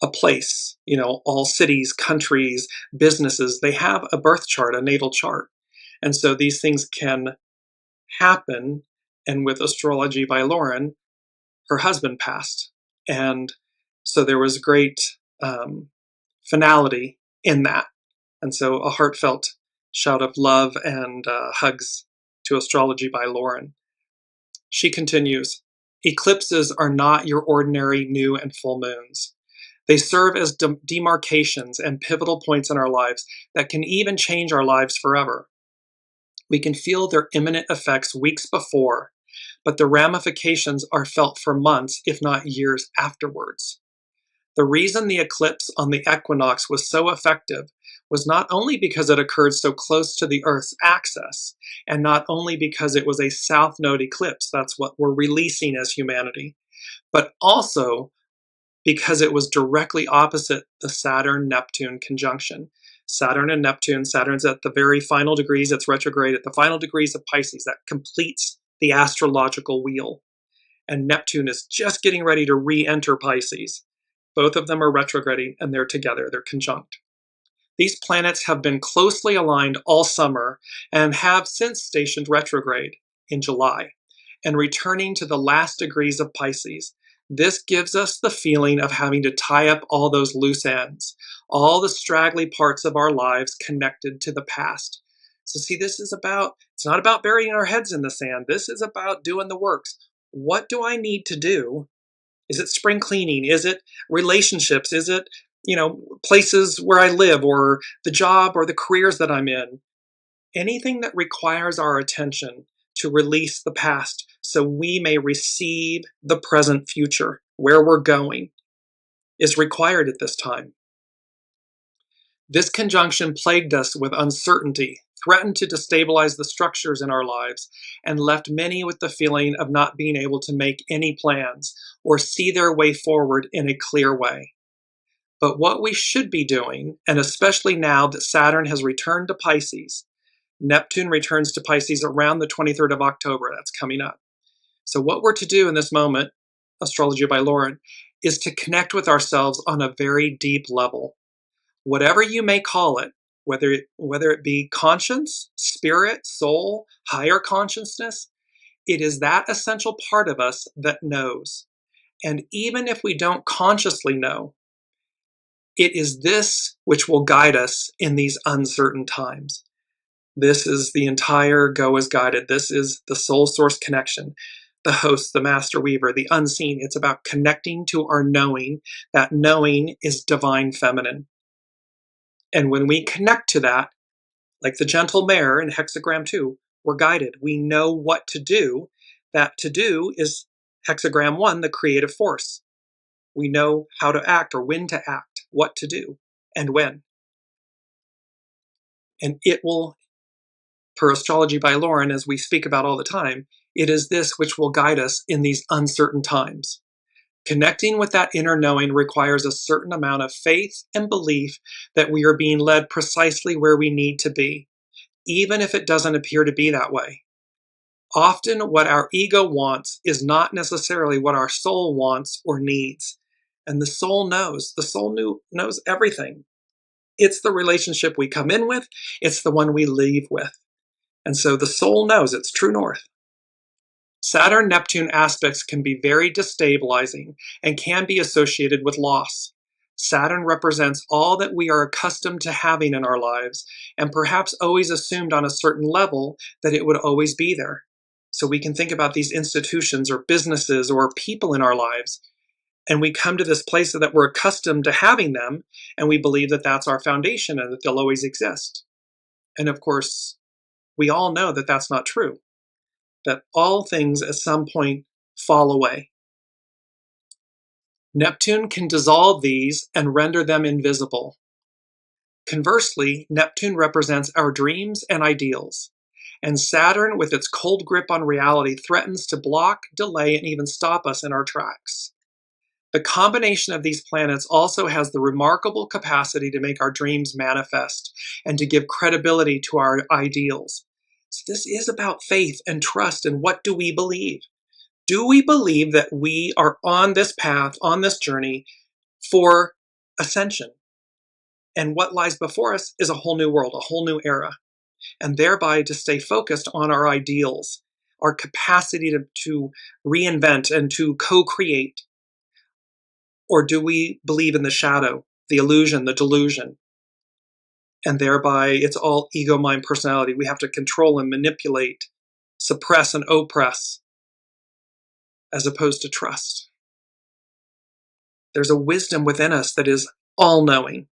a place. You know, all cities, countries, businesses, they have a birth chart, a natal chart. And so these things can happen. And with Astrology by Lauren, her husband passed. And so there was great finality in that. And so a heartfelt shout of love and hugs to Astrology by Lauren. She continues, eclipses are not your ordinary new and full moons. They serve as demarcations and pivotal points in our lives that can even change our lives forever. We can feel their imminent effects weeks before, but the ramifications are felt for months, if not years afterwards. The reason the eclipse on the equinox was so effective was not only because it occurred so close to the Earth's axis, and not only because it was a south node eclipse, that's what we're releasing as humanity, but also because it was directly opposite the Saturn-Neptune conjunction. Saturn and Neptune, Saturn's at the very final degrees, it's retrograde at the final degrees of Pisces. That completes the astrological wheel. And Neptune is just getting ready to re-enter Pisces. Both of them are retrograding and they're together, they're conjunct. These planets have been closely aligned all summer and have since stationed retrograde in July and returning to the last degrees of Pisces. This gives us the feeling of having to tie up all those loose ends, all the straggly parts of our lives connected to the past. So see, it's not about burying our heads in the sand. This is about doing the works. What do I need to do? Is it spring cleaning? Is it relationships? Is it, places where I live or the job or the careers that I'm in? Anything that requires our attention to release the past so we may receive the present future, where we're going, is required at this time. This conjunction plagued us with uncertainty, threatened to destabilize the structures in our lives, and left many with the feeling of not being able to make any plans or see their way forward in a clear way. But what we should be doing, and especially now that Saturn has returned to Pisces, Neptune returns to Pisces around the 23rd of October, that's coming up. So what we're to do in this moment, Astrology by Lauren, is to connect with ourselves on a very deep level. Whatever you may call it, whether it be conscience, spirit, soul, higher consciousness, it is that essential part of us that knows. And even if we don't consciously know, it is this which will guide us in these uncertain times. This is the entire Go as Guided. This is the soul source connection, the host, the master weaver, the unseen. It's about connecting to our knowing. That knowing is divine feminine. And when we connect to that, like the gentle mare in hexagram 2, we're guided. We know what to do. That to do is hexagram 1, the creative force. We know how to act or when to act, what to do, and when. And it will, per Astrology by Lauren, as we speak about all the time, it is this which will guide us in these uncertain times. Connecting with that inner knowing requires a certain amount of faith and belief that we are being led precisely where we need to be, even if it doesn't appear to be that way. Often what our ego wants is not necessarily what our soul wants or needs. And the soul knows. The soul knows everything. It's the relationship we come in with. It's the one we leave with. And so the soul knows its true north. Saturn-Neptune aspects can be very destabilizing and can be associated with loss. Saturn represents all that we are accustomed to having in our lives and perhaps always assumed on a certain level that it would always be there. So we can think about these institutions or businesses or people in our lives, and we come to this place that we're accustomed to having them, and we believe that that's our foundation and that they'll always exist. And of course, we all know that that's not true, that all things at some point fall away. Neptune can dissolve these and render them invisible. Conversely, Neptune represents our dreams and ideals. And Saturn, with its cold grip on reality, threatens to block, delay, and even stop us in our tracks. The combination of these planets also has the remarkable capacity to make our dreams manifest and to give credibility to our ideals. So this is about faith and trust, and what do we believe? Do we believe that we are on this path, on this journey for ascension? And what lies before us is a whole new world, a whole new era. And thereby to stay focused on our ideals, our capacity to reinvent and to co-create? Or do we believe in the shadow, the illusion, the delusion? And thereby it's all ego, mind, personality. We have to control and manipulate, suppress and oppress, as opposed to trust. There's a wisdom within us that is all-knowing.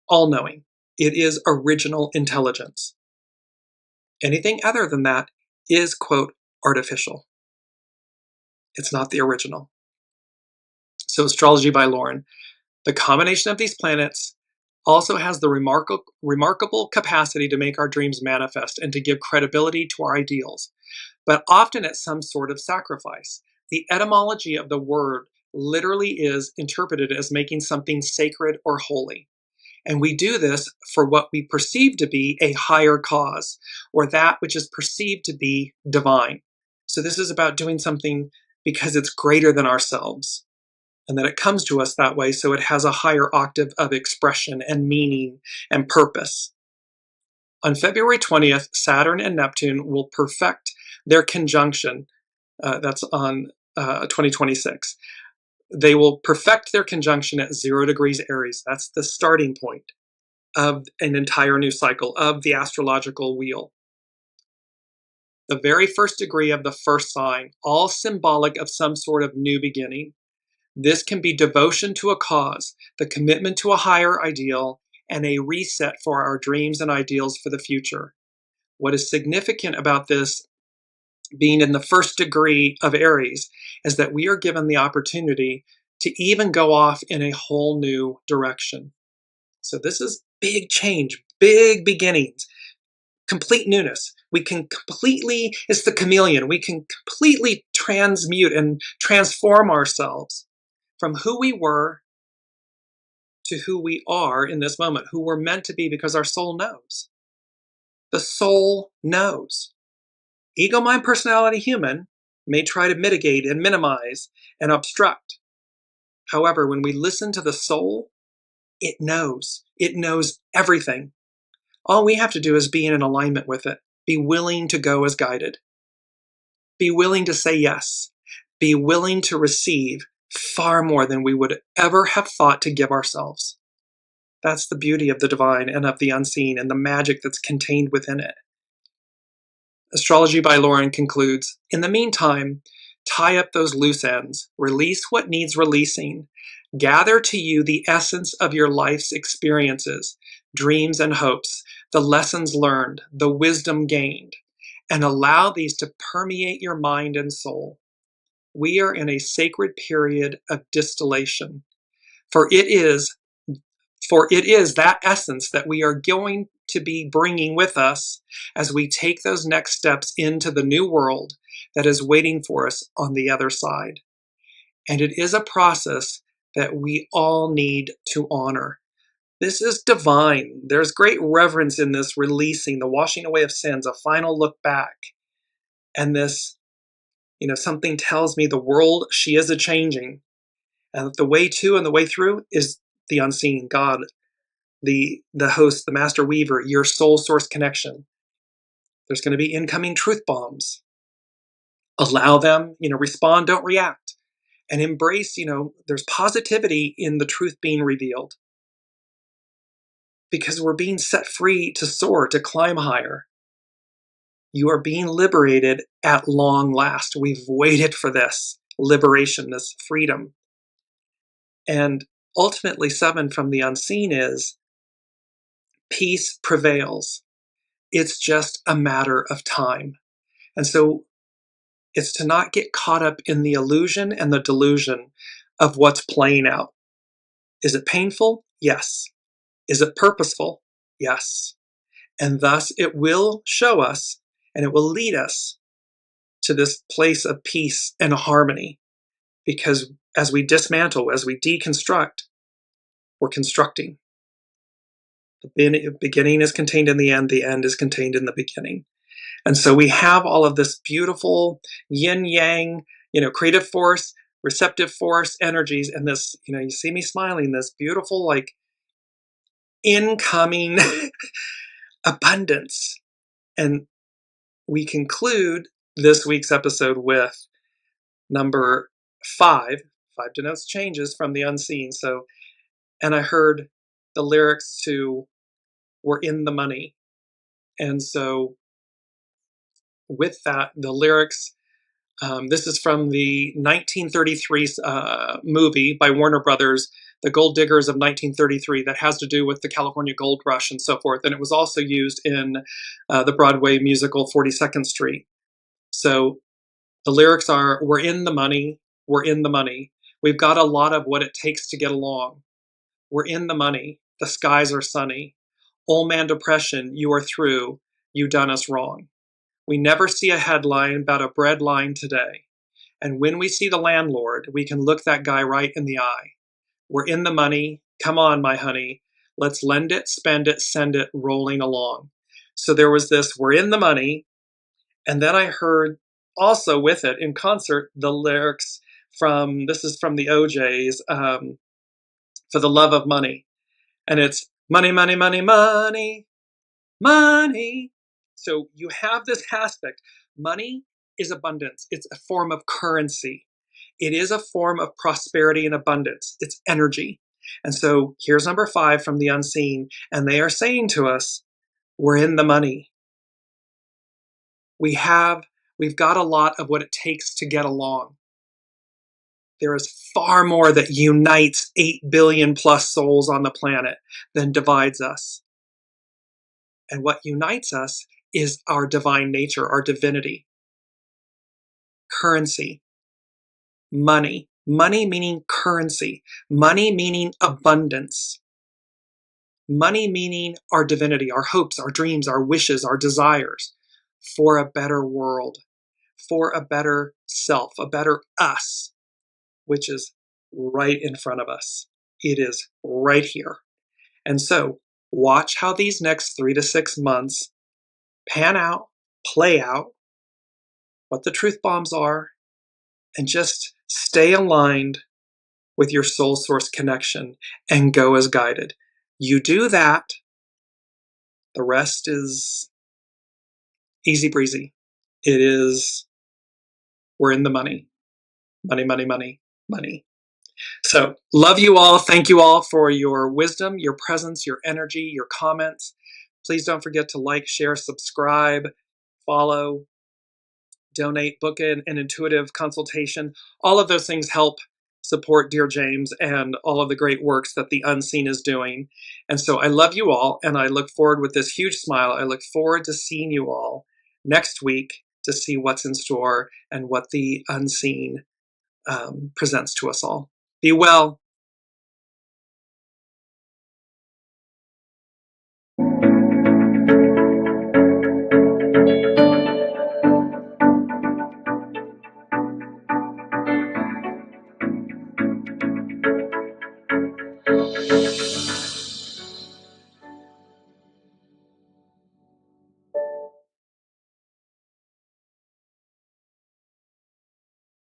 All-knowing. It is original intelligence. Anything other than that is, quote, artificial. It's not the original. So Astrology by Lauren. The combination of these planets also has the remarkable capacity to make our dreams manifest and to give credibility to our ideals, but often at some sort of sacrifice. The etymology of the word literally is interpreted as making something sacred or holy. And we do this for what we perceive to be a higher cause, or that which is perceived to be divine. So this is about doing something because it's greater than ourselves, and that it comes to us that way, so it has a higher octave of expression and meaning and purpose. On February 20th, Saturn and Neptune will perfect their conjunction. That's on 2026. They will perfect their conjunction at 0 degrees Aries. That's the starting point of an entire new cycle of the astrological wheel. The very first degree of the first sign, all symbolic of some sort of new beginning. This can be devotion to a cause, the commitment to a higher ideal, and a reset for our dreams and ideals for the future. What is significant about this being in the first degree of Aries is that we are given the opportunity to even go off in a whole new direction. So this is big change, big beginnings, complete newness. We can completely, it's the chameleon, we can completely transmute and transform ourselves from who we were to who we are in this moment, who we're meant to be, because our soul knows. The soul knows. Ego, mind, personality, human may try to mitigate and minimize and obstruct. However, when we listen to the soul, it knows. It knows everything. All we have to do is be in alignment with it. Be willing to go as guided. Be willing to say yes. Be willing to receive far more than we would ever have thought to give ourselves. That's the beauty of the divine and of the unseen and the magic that's contained within it. Astrology by Lauren concludes, in the meantime, tie up those loose ends, release what needs releasing, gather to you the essence of your life's experiences, dreams and hopes, the lessons learned, the wisdom gained, and allow these to permeate your mind and soul. We are in a sacred period of distillation, for it is that essence that we are going to be bringing with us as we take those next steps into the new world that is waiting for us on the other side. And it is a process that we all need to honor. This is divine. There's great reverence in this releasing, the washing away of sins, a final look back. And this, something tells me the world, she is a-changing. And the way to and the way through is the unseen, God, the host, the master weaver, your soul source connection. There's going to be incoming truth bombs. Allow them, respond, don't react. And embrace, there's positivity in the truth being revealed. Because we're being set free to soar, to climb higher. You are being liberated at long last. We've waited for this liberation, this freedom. And ultimately, 7 from the unseen is peace prevails. It's just a matter of time. And so it's to not get caught up in the illusion and the delusion of what's playing out. Is it painful? Yes. Is it purposeful? Yes. And thus it will show us and it will lead us to this place of peace and harmony. Because as we dismantle, as we deconstruct, we're constructing. The beginning is contained in the end is contained in the beginning. And so we have all of this beautiful yin-yang, creative force, receptive force energies, and this, you see me smiling, this beautiful, like, incoming abundance. And we conclude this week's episode with number 5. 5 denotes changes from the unseen. So, and I heard the lyrics to "We're in the Money." And so with that, the lyrics, this is from the 1933 movie by Warner Brothers, The Gold Diggers of 1933, that has to do with the California Gold Rush and so forth. And it was also used in the Broadway musical 42nd Street. So the lyrics are, "We're in the money, we're in the money. We've got a lot of what it takes to get along. We're in the money, the skies are sunny. Old man depression, you are through, you done us wrong. We never see a headline about a bread line today. And when we see the landlord, we can look that guy right in the eye. We're in the money, come on, my honey. Let's lend it, spend it, send it, rolling along." So there was this, we're in the money. And then I heard also with it in concert, the lyrics this is from the OJs, "For the Love of Money." And it's money, money, money, money, money. So you have this aspect. Money is abundance. It's a form of currency. It is a form of prosperity and abundance. It's energy. And so here's number 5 from the unseen. And they are saying to us, we're in the money. We've got a lot of what it takes to get along. There is far more that unites 8 billion plus souls on the planet than divides us. And what unites us is our divine nature, our divinity. Currency. Money. Money meaning currency. Money meaning abundance. Money meaning our divinity, our hopes, our dreams, our wishes, our desires for a better world, for a better self, a better us, which is right in front of us. It is right here. And so watch how these next 3 to 6 months pan out, play out, what the truth bombs are, and just stay aligned with your soul source connection and go as guided. You do that, the rest is easy breezy. It is, we're in the money. Money, money, money, money. So love you all. Thank you all for your wisdom, your presence, your energy, your comments. Please don't forget to like, share, subscribe, follow, donate, book an intuitive consultation. All of those things help support Dearjames and all of the great works that the unseen is doing. And so I love you all, and I look forward with this huge smile. I look forward to seeing you all next week to see what's in store and what the unseen presents to us all. Be well.